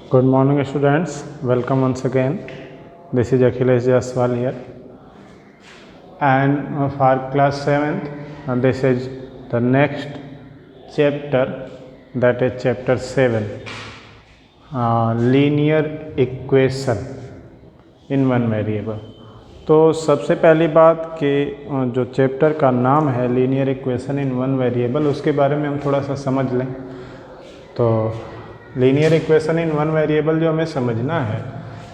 Good morning students, welcome once again. This is Akhilesh Jaswal here and for class 7th this is the next chapter, that is chapter 7, linear equation in one variable. तो सबसे पहली बात कि जो chapter का नाम है linear equation in one variable, उसके बारे में हम थोड़ा सा समझ लें। तो linear equation in one variable जो हमें समझना है,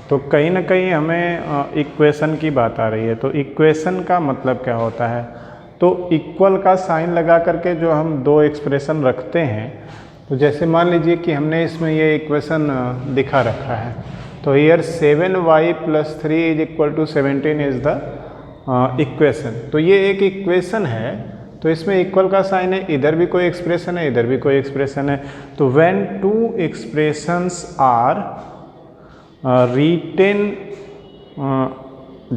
तो कहीं ना कहीं हमें इक्वेशन की बात आ रही है। तो इक्वेशन का मतलब क्या होता है? तो इक्वल का साइन लगा करके जो हम दो एक्सप्रेशन रखते हैं, तो जैसे मान लीजिए कि हमने इसमें ये इक्वेशन दिखा रखा है, तो year 7y + 3 = 17 is the equation. तो ये एक इक्वेशन है, तो इसमें इक्वल का साइन है, इधर भी कोई एक्सप्रेशन है, इधर भी कोई एक्सप्रेशन है। तो when two expressions are written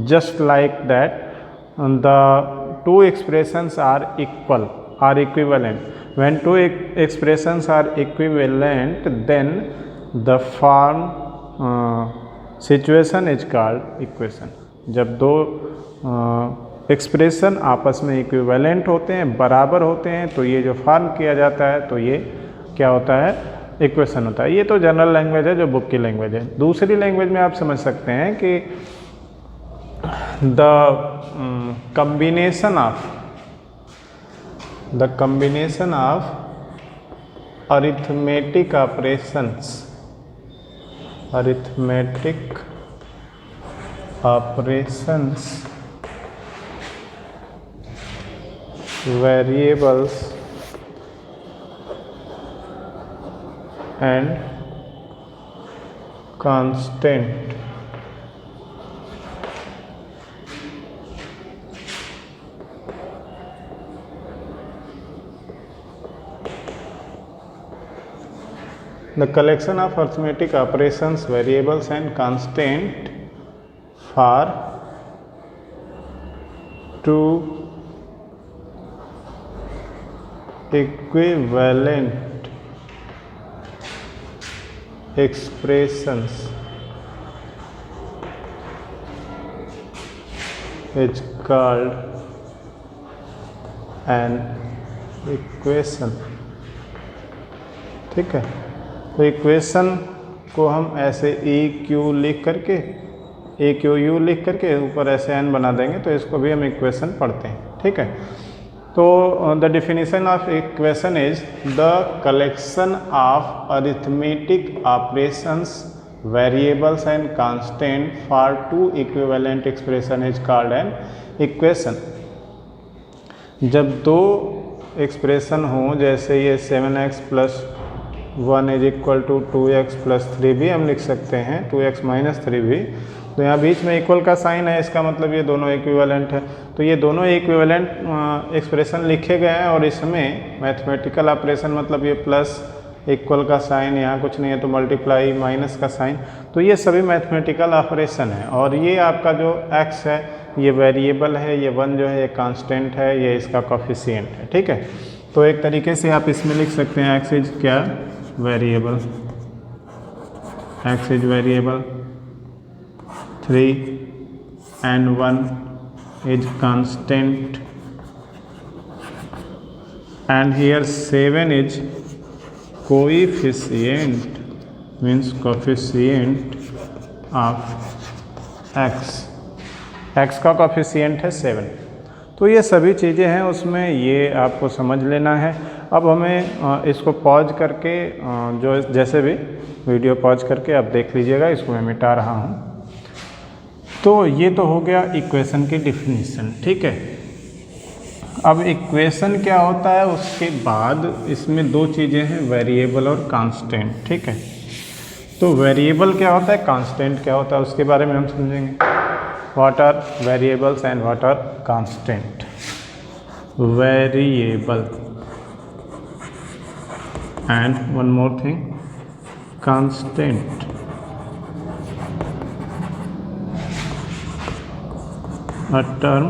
just like that, the two expressions are equal, are equivalent. When two expressions are equivalent, then the form situation is called equation. जब दो एक्सप्रेशन आपस में इक्विवेलेंट होते हैं, बराबर होते हैं, तो ये जो फॉर्म किया जाता है, तो ये क्या होता है? इक्वेशन होता है। ये तो जनरल लैंग्वेज है, जो बुक की लैंग्वेज है। दूसरी लैंग्वेज में आप समझ सकते हैं कि the combination of arithmetic operations variables and constant the collection of arithmetic operations, variables and constant for two equivalent expressions is called an equation। ठीक है, तो इक्वेशन को हम ऐसे ई क्यू लिख करके, ए क्यू यू लिख करके ऊपर ऐसे एन बना देंगे, तो इसको भी हम इक्वेशन पढ़ते हैं। ठीक है, तो the definition of equation is the collection of arithmetic operations, variables and constant for two equivalent expression is called an equation. जब दो एक्सप्रेशन हो, जैसे ये 7x + 1 = 2x + 3 भी हम लिख सकते हैं, 2x - 3 भी। तो यहाँ बीच में इक्वल का साइन है, इसका मतलब ये दोनों इक्विवेलेंट है। तो ये दोनों इक्विवेलेंट एक्सप्रेशन लिखे गए हैं, और इसमें मैथमेटिकल ऑपरेशन मतलब ये प्लस, इक्वल का साइन, यहाँ कुछ नहीं है तो मल्टीप्लाई, माइनस का साइन, तो ये सभी मैथमेटिकल ऑपरेशन है। और ये आपका जो x है ये वेरिएबल है, ये 1 जो है ये कांस्टेंट है, ये इसका कोफिशिएंट है। ठीक है, तो एक तरीके से आप इसमें लिख सकते हैं x इज क्या? Variable. x is variable, 3 and 1 is constant, and here 7 is coefficient, means coefficient of x का कोफिशिएंट है 7। तो ये सभी चीज़ें हैं उसमें, ये आपको समझ लेना है। अब हमें इसको पॉज करके, जो जैसे भी वीडियो पॉज करके आप देख लीजिएगा, इसको मैं मिटा रहा हूँ। तो ये तो हो गया इक्वेशन की डिफिनीशन। ठीक है, अब इक्वेशन क्या होता है, उसके बाद इसमें दो चीज़ें हैं, वेरिएबल और कांस्टेंट। ठीक है, तो वेरिएबल क्या होता है, कांस्टेंट क्या होता है, उसके बारे में हम समझेंगे। What are variables and what are constant? Variable and one more thing, constant. A term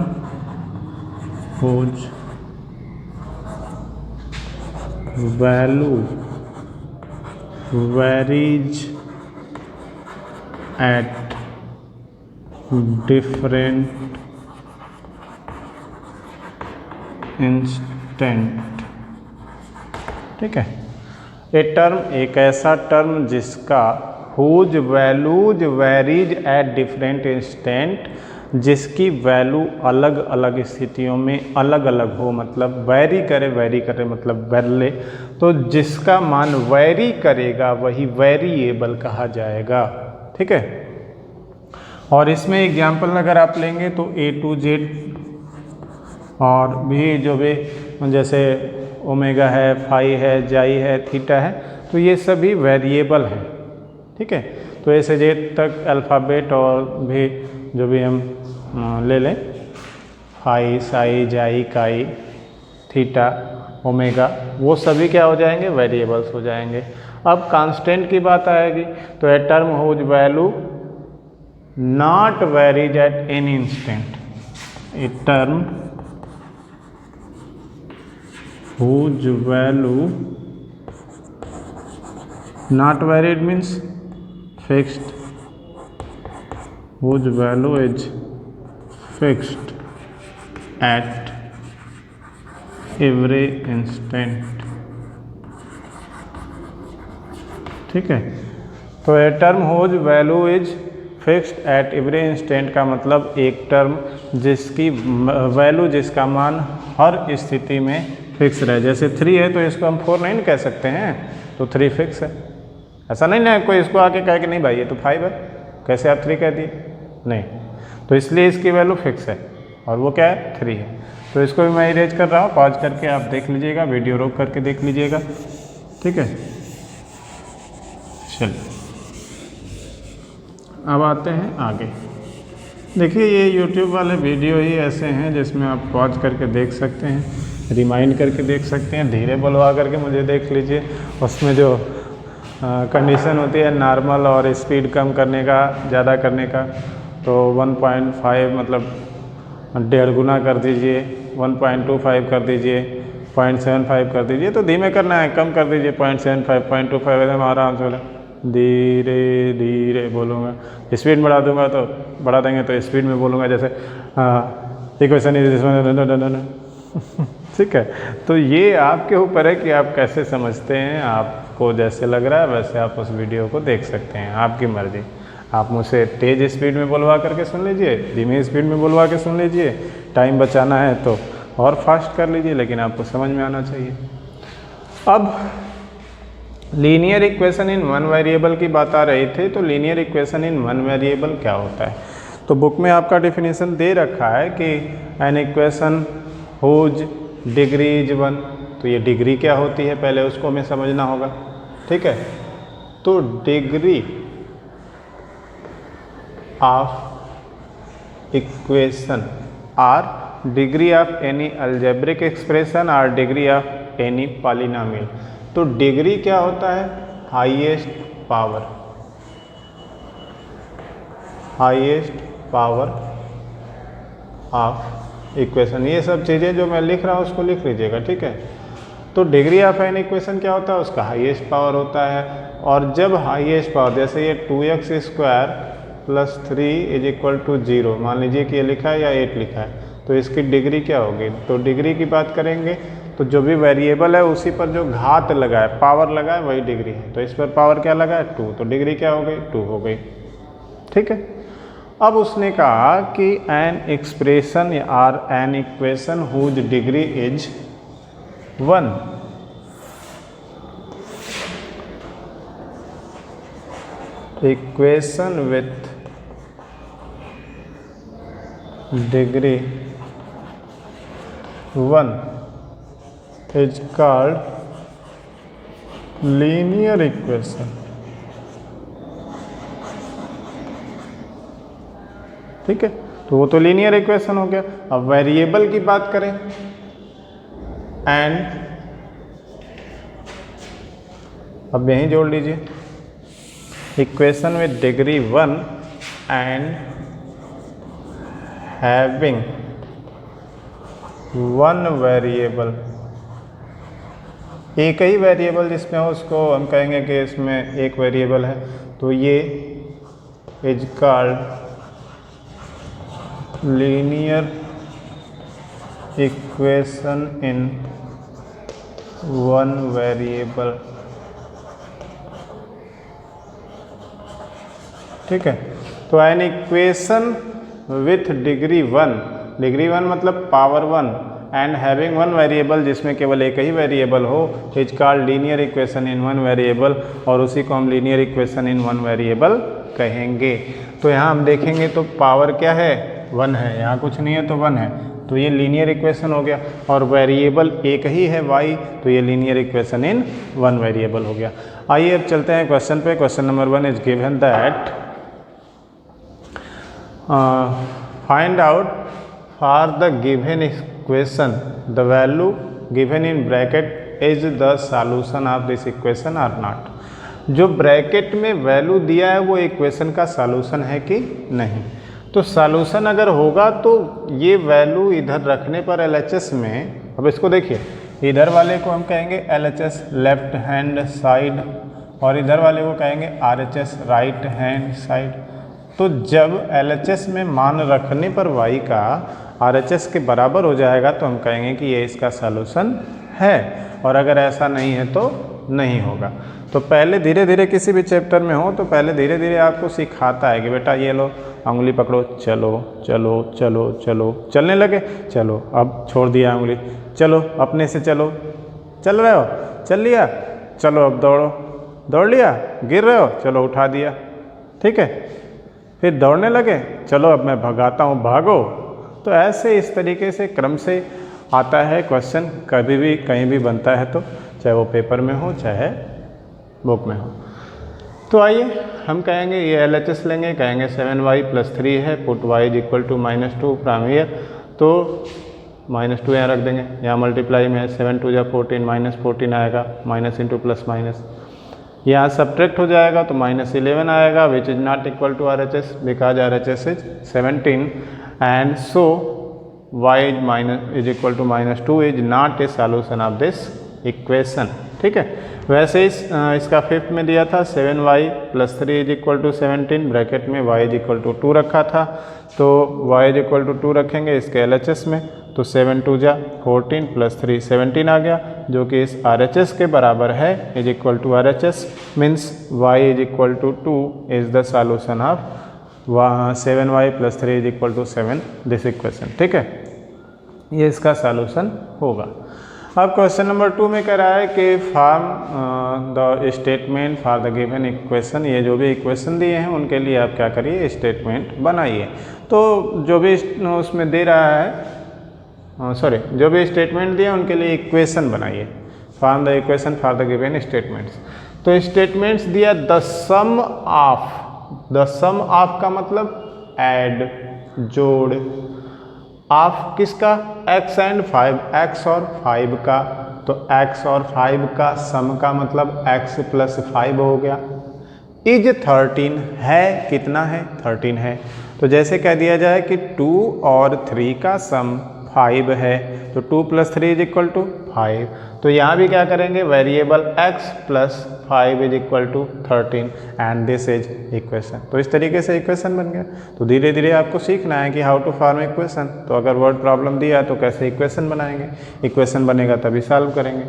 whose value varies at different instant। ठीक है, ए टर्म एक ऐसा टर्म जिसका whose values varies at different instant, जिसकी वैल्यू अलग अलग स्थितियों में अलग अलग हो, मतलब वैरी करे मतलब बदले, तो जिसका मान वैरी करेगा वही वेरिएबल कहा जाएगा। ठीक है, और इसमें एग्जाम्पल अगर आप लेंगे तो A to Z और भी जो भी जैसे ओमेगा है, फाई है, जाई है, थीटा है, तो ये सभी वेरिएबल हैं। ठीक है, तो ऐसे जे तक अल्फ़ाबेट और भी जो भी हम ले लें, फाई, साई, जाई, काई, थीटा, ओमेगा, वो सभी क्या हो जाएंगे, वेरिएबल्स हो जाएंगे। अब कांस्टेंट की बात आएगी तो a term whose value not varies at any instant, a term whose value not varied means fixed, whose value is fixed at every instant। ठीक है, तो a term whose value is fixed at every instant का मतलब एक term जिसकी value, जिसका मान हर स्थिति में फिक्स रहे। जैसे 3 है तो इसको हम 4 नहीं कह सकते हैं, तो 3 फिक्स है। ऐसा नहीं ना कोई इसको आके कहे कि नहीं भाई ये तो 5 है, कैसे आप 3 कह दिए, नहीं, तो इसलिए इसकी वैल्यू फिक्स है और वो क्या है, 3 है। तो इसको भी मैं इरेज कर रहा हूँ, पॉज करके आप देख लीजिएगा, वीडियो रोक करके देख लीजिएगा। ठीक है, चलिए अब आते हैं आगे। देखिए ये YouTube वाले वीडियो ही ऐसे हैं जिसमें आप पॉज करके देख सकते हैं, रिमाइंड करके देख सकते हैं, धीरे बुलवा करके मुझे देख लीजिए। उसमें जो कंडीशन होती है नॉर्मल और स्पीड कम करने का, ज़्यादा करने का, तो 1.5 मतलब 1.5 गुना कर दीजिए, 1.25 कर दीजिए, 0.75 कर दीजिए, तो धीमे करना है, कम कर दीजिए 0.75, 0.25, एकदम आराम से बोले, धीरे धीरे बोलूँगा। स्पीड बढ़ा दूँगा तो बढ़ा देंगे तो स्पीड में बोलूँगा, जैसे इक्वेशन इज ठीक है, तो ये आपके ऊपर है कि आप कैसे समझते हैं, आपको जैसे लग रहा है वैसे आप उस वीडियो को देख सकते हैं, आपकी मर्ज़ी। आप मुझसे तेज़ स्पीड में बोलवा करके सुन लीजिए, धीमी स्पीड में बोलवा के सुन लीजिए, टाइम बचाना है तो और फास्ट कर लीजिए, लेकिन आपको समझ में आना चाहिए। अब linear equation in one variable की बात आ रही थी, तो linear equation in one variable क्या होता है, तो बुक में आपका डेफिनेशन दे रखा है कि an equation whose degree is 1, तो ये डिग्री क्या होती है पहले उसको हमें समझना होगा। ठीक है, तो degree of equation or degree of any algebraic expression और डिग्री ऑफ एनी पॉलिनोमियल। तो डिग्री क्या होता है, हाईएस्ट पावर ऑफ इक्वेशन। ये सब चीज़ें जो मैं लिख रहा हूँ उसको लिख लीजिएगा। ठीक है, तो डिग्री ऑफ एन इक्वेशन क्या होता है, उसका हाईएस्ट पावर होता है। और जब हाईएस्ट पावर, जैसे ये 2x² + 3 = 0, मान लीजिए कि ये लिखा है या 8 लिखा है, तो इसकी डिग्री क्या होगी। तो डिग्री की बात करेंगे तो जो भी वेरिएबल है उसी पर जो घात लगा है, पावर लगा है, वही डिग्री है। तो इस पर पावर क्या लगा है, 2, तो डिग्री क्या हो गई, 2 हो गई। ठीक है, अब उसने कहा कि एन एक्सप्रेशन और an equation whose degree is 1, equation with degree 1 is called linear equation. ठीक है, तो वो तो लीनियर इक्वेशन हो गया। अब वेरिएबल की बात करें, एंड अब यहीं जोड़ लीजिए, equation with degree 1 and having 1 variable, एक ही वेरिएबल जिसमें हो उसको हम कहेंगे कि इसमें एक वेरिएबल है, तो ये is called linear equation in one variable. ठीक है, तो an equation with degree one मतलब power one and having one variable, जिसमें केवल एक ही वेरिएबल हो, is called linear equation in one variable, और उसी को हम linear equation in one variable कहेंगे। तो यहाँ हम देखेंगे तो पावर क्या है, वन है, यहाँ कुछ नहीं है तो वन है, तो ये लीनियर इक्वेशन हो गया, और वेरिएबल एक ही है y, तो ये linear equation in one variable हो गया। आइए अब चलते हैं क्वेश्चन पे। Question number 1 is given that find out for the given equation the value given in bracket is the solution of this equation or not. जो ब्रैकेट में value दिया है वो इक्वेशन का सॉल्यूशन है कि नहीं। तो सॉल्यूशन अगर होगा तो ये वैल्यू इधर रखने पर LHS में, अब इसको देखिए, इधर वाले को हम कहेंगे LHS लेफ्ट हैंड साइड, और इधर वाले को कहेंगे RHS राइट हैंड साइड। तो जब LHS में मान रखने पर y का RHS के बराबर हो जाएगा तो हम कहेंगे कि ये इसका सॉल्यूशन है, और अगर ऐसा नहीं है तो नहीं होगा। तो पहले धीरे धीरे किसी भी चैप्टर में हो तो पहले धीरे धीरे आपको सिखाता है कि बेटा ये लो उंगली पकड़ो, चलो चलो चलो चलो, चलने लगे, चलो अब छोड़ दिया उंगली, चलो अपने से चलो, चल रहे हो, चल लिया, चलो अब दौड़ो, दौड़ लिया, गिर रहे हो, चलो उठा दिया, ठीक है, फिर दौड़ने लगे, चलो अब मैं भगाता हूँ, भागो। तो ऐसे इस तरीके से क्रम से आता है क्वेश्चन, कभी भी कहीं भी बनता है, तो चाहे वो पेपर में हो चाहे बुक में हो। तो आइए हम कहेंगे ये LHS लेंगे, कहेंगे 7y + 3 है, put y is equal to -2 from here, तो -2 यहाँ रख देंगे, यहाँ मल्टीप्लाई में है, 7 2 14 -14 आएगा, माइनस इंटू प्लस माइनस, यहाँ सब्ट्रैक्ट हो जाएगा तो -11 आएगा, which is not equal to RHS because RHS is 17 and so y is equal to -2 is not a solution of this equation. ठीक है, वैसे इसका फिफ्थ में दिया था 7y + 3 is equal to 17, bracket में y इज इक्वल टू 2 रखा था, तो y इज इक्वल टू 2 रखेंगे इसके LHS में, तो 7 2 14 + 3 17 आ गया, जो कि इस RHS के बराबर है, is equal to RHS means y is equal to 2 is the solution of 7y + 3 is equal to 7 this equation. ठीक है, ये इसका सॉल्यूशन होगा। अब क्वेश्चन नंबर 2 में कह रहा है कि form the statement for the given equation, ये जो भी इक्वेशन दिए हैं उनके लिए आप क्या करिए, स्टेटमेंट बनाइए। तो जो भी उसमें दे रहा है, जो भी स्टेटमेंट दिए उनके लिए इक्वेशन बनाइए, form the equation for the given statements. तो स्टेटमेंट्स दिया द सम ऑफ का मतलब ऐड, जोड़, ऑफ किसका, x एंड 5, x और 5 का, तो x और 5 का सम का मतलब x + 5 हो गया, इज 13 है, कितना है, 13 है। तो जैसे कह दिया जाए कि 2 और 3 का सम 5 है, तो 2 + 3 इज इक्वल टू 5, तो यहाँ भी क्या करेंगे, variable x + 5 is equal to 13 and this is equation. तो इस तरीके से इक्वेशन बन गया। तो धीरे धीरे आपको सीखना है कि हाउ टू फॉर्म इक्वेशन। तो अगर वर्ड प्रॉब्लम दिया तो कैसे इक्वेशन बनाएंगे, इक्वेशन बनेगा तभी सॉल्व करेंगे।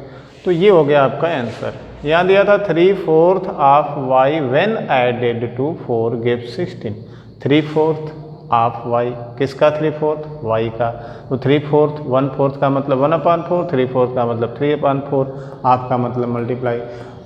तो ये हो गया आपका आंसर। यहाँ दिया था 3/4 of y when added to 4 gives 16, 3/4 of y, किसका 3/4, y का, तो 3/4 1/4 का मतलब 1/4, 3/4 का मतलब 3/4, ऑफ का मतलब मल्टीप्लाई,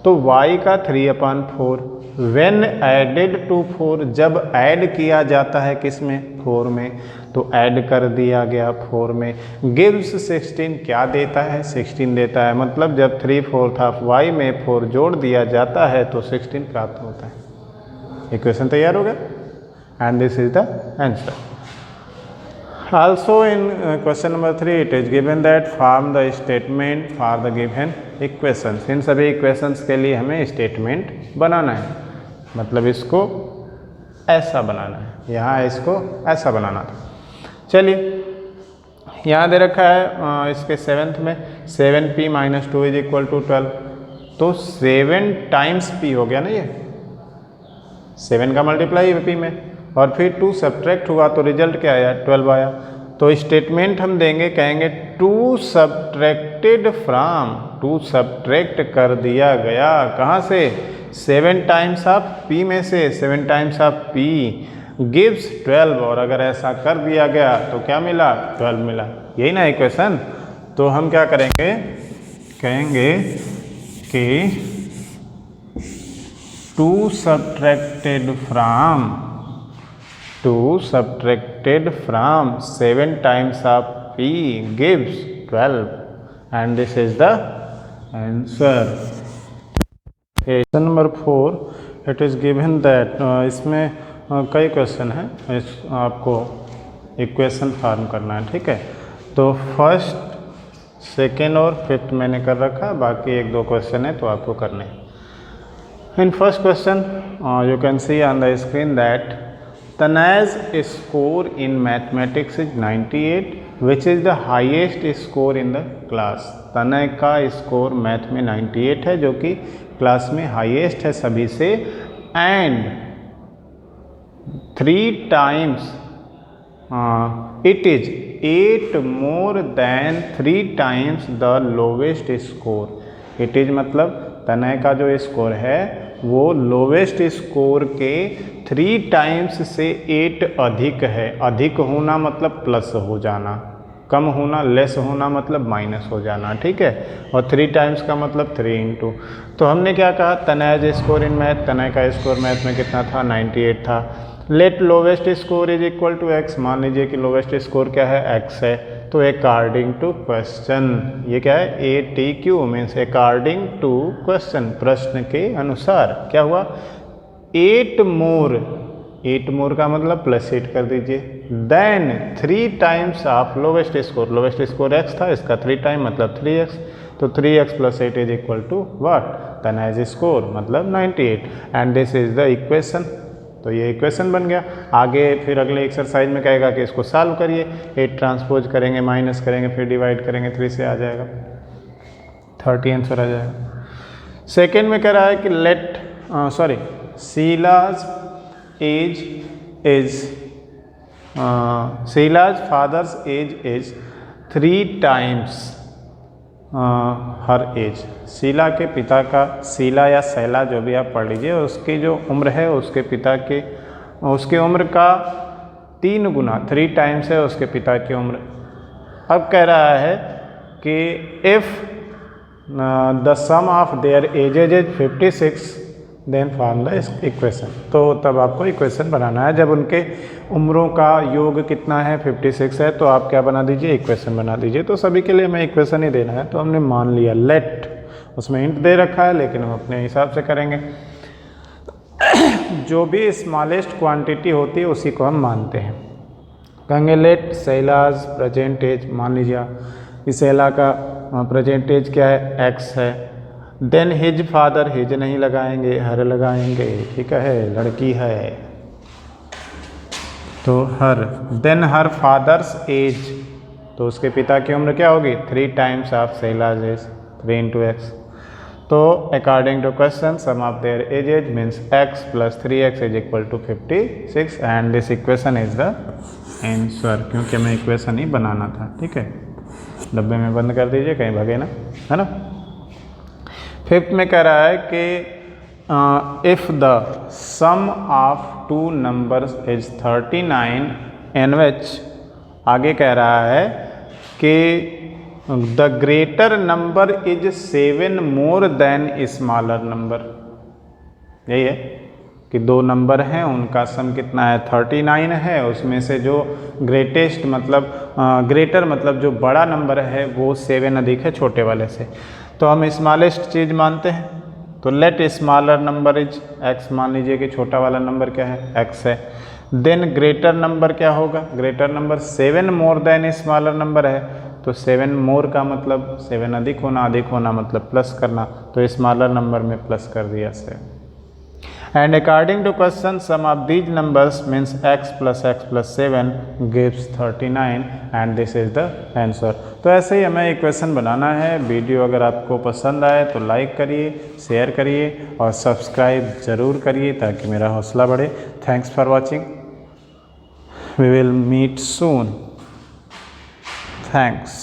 तो y का 3/4 व्हेन एडेड टू 4, जब ऐड किया जाता है किस में, 4 में, तो ऐड कर दिया गया 4 में, गिव्स 16 क्या देता है, 16 देता है, मतलब जब 3/4 ऑफ y में 4 जोड़ दिया जाता है तो 16 प्राप्त होता है। इक्वेशन तैयार हो गया and this is the answer. Also in question number 3 it is given that form the statement for the given equations. इन सभी equations के लिए हमें statement बनाना है, मतलब इसको ऐसा बनाना है, यहाँ इसको ऐसा बनाना था। चलिए यहाँ दे रखा है इसके 7th में 7p - 2 = 12, तो 7 टाइम्स p हो गया ना, ये 7 का मल्टीप्लाई है पी में, और फिर 2 सब्ट्रैक्ट हुआ तो रिजल्ट क्या आया, 12 आया। तो स्टेटमेंट हम देंगे, कहेंगे 2 सब्ट्रैक्टेड फ्रॉम, 2 सब्ट्रैक्ट कर दिया गया कहाँ से, 7 टाइम्स ऑफ पी में से, 7 टाइम्स ऑफ पी गिव्स 12, और अगर ऐसा कर दिया गया तो क्या मिला, 12 मिला। यही ना इक्वेशन। तो हम क्या करेंगे, कहेंगे कि 2 subtracted from 7 times of p gives 12 and this is the answer. Question number 4, it is given that इसमें कई क्वेश्चन हैं, आपको इक्वेशन फॉर्म करना है, ठीक है। तो फर्स्ट, सेकेंड और फिफ्थ मैंने कर रखा, बाकी 1-2 क्वेश्चन है तो आपको करने हैं। In first question, you can see on the screen that Tanay's score in mathematics is 98, which is the highest score in the class. तनय का स्कोर मैथ में 98 है, जो कि क्लास में हाईएस्ट है सभी से, and 3 times it is 8 more than 3 times the lowest score. It is मतलब तनय का जो स्कोर है वो लोवेस्ट स्कोर के 3 टाइम्स से 8 अधिक है। अधिक होना मतलब प्लस हो जाना, कम होना लेस होना मतलब माइनस हो जाना, ठीक है। और 3 टाइम्स का मतलब 3 इंटू। तो हमने क्या कहा, तनय स्कोर इन मैथ, तनय का स्कोर मैथ में कितना था, 98 था। Let lowest score is equal to x, मान लीजिए कि लोवेस्ट स्कोर क्या है, एक्स है। तो अकॉर्डिंग टू क्वेश्चन, ये क्या है, ATQ means according to question, प्रश्न के अनुसार क्या हुआ, 8 मोर का मतलब +8 कर दीजिए, then 3 times of lowest score x था, इसका 3 टाइम मतलब 3x, तो 3x + 8 is equal to what, Tanay score मतलब 98, and this is the equation. तो ये इक्वेशन बन गया। आगे फिर अगले एक्सरसाइज में कहेगा कि इसको सॉल्व करिए, 8 ट्रांसपोज करेंगे, माइनस करेंगे, फिर डिवाइड करेंगे, 3 से आ जाएगा, 30 आंसर आ जाएगा। सेकेंड में कह रहा है कि Sheela's father's age is 3 times her age. Sheela के पिता का, शीला या शैला जो भी आप पढ़ लीजिए, उसकी जो उम्र है उसके पिता के, उसकी उम्र का 3 गुना, 3 टाइम्स है उसके पिता की उम्र। अब कह रहा है कि if the sum of their ages is 56 then form the equation. तो तब आपको इक्वेशन बनाना है, जब उनके उम्रों का योग कितना है, 56 है, तो आप क्या बना दीजिए, इक्वेशन बना दीजिए। तो सभी के लिए हमें इक्वेशन ही देना है, तो हमने मान लिया लेट, उसमें हिंट दे रखा है लेकिन हम अपने हिसाब से करेंगे। जो भी स्मॉलेस्ट क्वांटिटी होती है उसी को हम मानते हैं। कहेंगे लेट शैलाज प्रेजेंट एज, मान लीजिए कि शैला का प्रेजेंट एज क्या है, एक्स है। देन हिज फादर, हिज नहीं लगाएंगे, हर लगाएंगे, ठीक है, लड़की है तो her. Then her father's age, तो उसके पिता की उम्र क्या होगी, 3 times of Shaila's age, 3 × x। तो according to question sum of their ages means x + 3x is equal to 56, and this equation is the answer, क्योंकि हमें इक्वेशन ही बनाना था, ठीक है। डब्बे में बंद कर दीजिए, कहीं भगे ना, है ना। फिफ्थ में कह रहा है कि if the sum of 2 numbers is 39 in which, आगे कह रहा है कि the greater number is 7 more than smaller number. यही है कि 2 नंबर हैं, उनका सम कितना है, 39 है, उसमें से जो ग्रेटेस्ट मतलब ग्रेटर मतलब जो बड़ा नंबर है वो 7 अधिक है छोटे वाले से। तो हम स्मॉलेस्ट चीज़ मानते हैं, तो let smaller number is x, मान लीजिए कि छोटा वाला नंबर क्या है, x है। देन ग्रेटर नंबर क्या होगा, greater number 7 more than smaller number है, तो 7 मोर का मतलब 7 अधिक होना मतलब प्लस करना, तो स्मॉलर नंबर में प्लस कर दिया 7। And according to question, sum of these numbers means x plus 7 gives 39 and this is the answer. तो ऐसे ही हमें इक्वेशन बनाना है। वीडियो अगर आपको पसंद आए तो लाइक करिए, शेयर करिए और सब्सक्राइब ज़रूर करिए ताकि मेरा हौसला बढ़े। Thanks for watching. We will meet soon. Thanks.